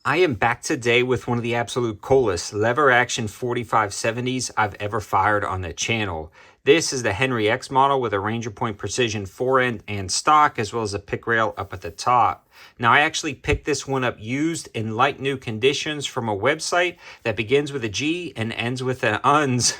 I am back today with one of the absolute coolest lever action 4570s I've ever fired on the channel. This is the Henry X model with a Ranger Point Precision forend and stock, as well as a pick rail up at the top. Now, I actually picked this one up used in like new conditions from a website that begins with a G and ends with an UNS.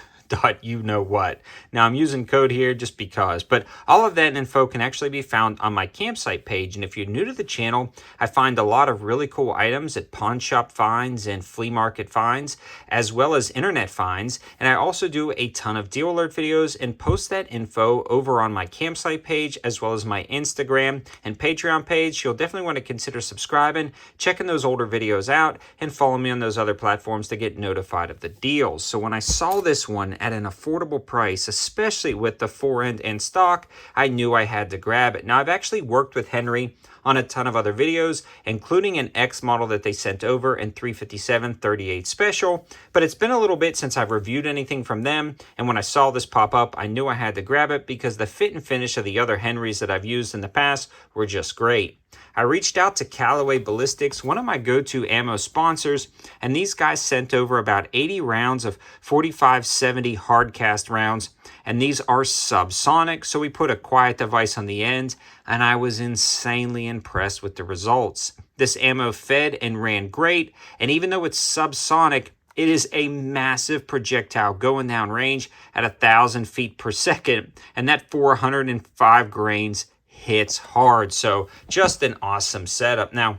You know what. Now I'm using code here just because, but all of that info can actually be found on my campsite page. And if you're new to the channel, I find a lot of really cool items at pawn shop finds and flea market finds, as well as internet finds. And I also do a ton of deal alert videos and post that info over on my campsite page, as well as my Instagram and Patreon page. You'll definitely want to consider subscribing, checking those older videos out, and follow me on those other platforms to get notified of the deals. So when I saw this one at an affordable price, especially with the forend and stock, I knew I had to grab it. Now, I've actually worked with Henry on a ton of other videos, including an X model that they sent over in 357/38 special, but it's been a little bit since I've reviewed anything from them, and when I saw this pop up, I knew I had to grab it because the fit and finish of the other Henrys that I've used in the past were just great. I reached out to Cowboy Ballistics, one of my go-to ammo sponsors, and these guys sent over about 80 rounds of 4570 hardcast rounds, and these are subsonic, so we put a quiet device on the end, and I was insanely impressed with the results. This ammo fed and ran great, and even though it's subsonic, it is a massive projectile going down range at 1,000 feet per second, and that 405 grains hits hard. So just an awesome setup. Now,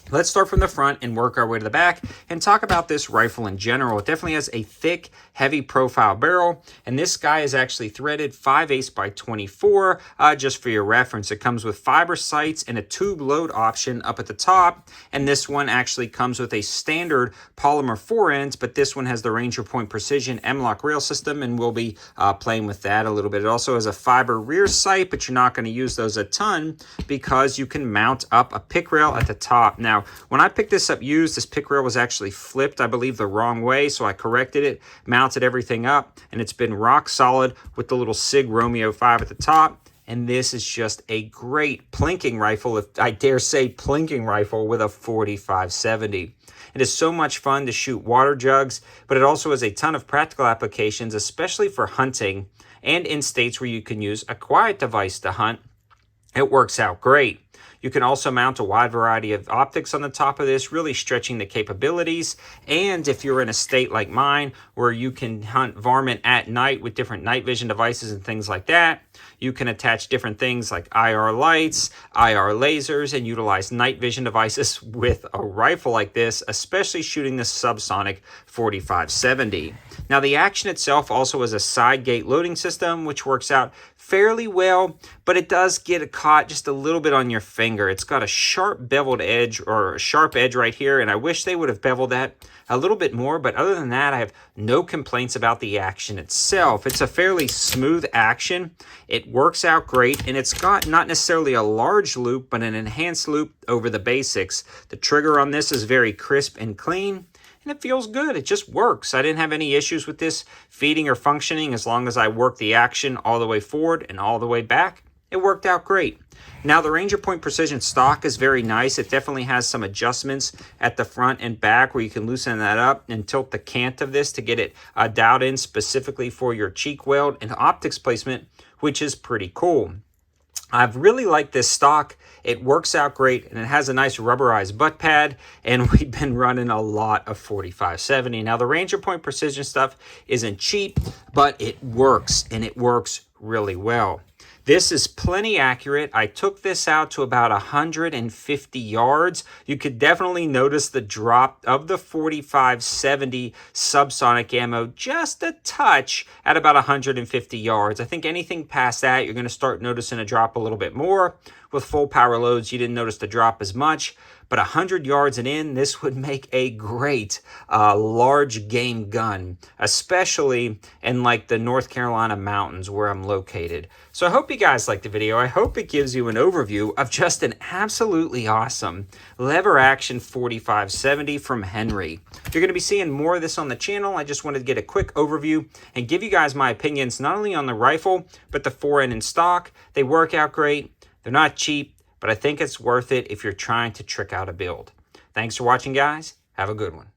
let's start from the front and work our way to the back and talk about this rifle in general. It definitely has a thick, heavy profile barrel, and this guy is actually threaded 5/8 by 24. Just for your reference, it comes with fiber sights and a tube load option up at the top, and this one actually comes with a standard polymer forend, but this one has the Ranger Point Precision M-LOK rail system, and we'll be playing with that a little bit. It also has a fiber rear sight, but you're not going to use those a ton because you can mount up a pick rail at the top. Now, when I picked this up used, this pick rail was actually flipped, I believe, the wrong way, so I corrected it, mounted everything up, and it's been rock solid with the little SIG Romeo 5 at the top. And this is just a great plinking rifle, if I dare say plinking rifle, with a 4570. It is so much fun to shoot water jugs, but it also has a ton of practical applications, especially for hunting and in states where you can use a quiet device to hunt. It works out great. You can also mount a wide variety of optics on the top of this, really stretching the capabilities. And if you're in a state like mine, where you can hunt varmint at night with different night vision devices and things like that, you can attach different things like IR lights, IR lasers, and utilize night vision devices with a rifle like this, especially shooting the subsonic 4570. Now, the action itself also has a side gate loading system, which works out fairly well, but it does get caught just a little bit on your finger. It's got a sharp beveled edge, or a sharp edge right here, and I wish they would have beveled that a little bit more, but other than that, I have no complaints about the action itself. It's a fairly smooth action. It works out great, and it's got not necessarily a large loop, but an enhanced loop over the basics. The trigger on this is very crisp and clean, and it feels good. It just works. I didn't have any issues with this feeding or functioning as long as I worked the action all the way forward and all the way back. It worked out great. Now, the Ranger Point Precision stock is very nice. It definitely has some adjustments at the front and back where you can loosen that up and tilt the cant of this to get it dialed in specifically for your cheek weld and optics placement, which is pretty cool. I've really liked this stock. It works out great, and it has a nice rubberized butt pad, and we've been running a lot of 4570. Now, the Ranger Point Precision stuff isn't cheap, but it works, and it works really well. This is plenty accurate. I took this out to about 150 yards. You could definitely notice the drop of the 4570 subsonic ammo just a touch at about 150 yards. I think anything past that, you're going to start noticing a drop a little bit more. With full power loads, you didn't notice the drop as much, but 100 yards and in, this would make a great large game gun, especially in like the North Carolina mountains where I'm located. So I hope you guys liked the video. I hope it gives you an overview of just an absolutely awesome lever action 4570 from Henry. You're going to be seeing more of this on the channel. I just wanted to get a quick overview and give you guys my opinions, not only on the rifle, but the forend and stock. They work out great. They're not cheap, but I think it's worth it if you're trying to trick out a build. Thanks for watching, guys. Have a good one.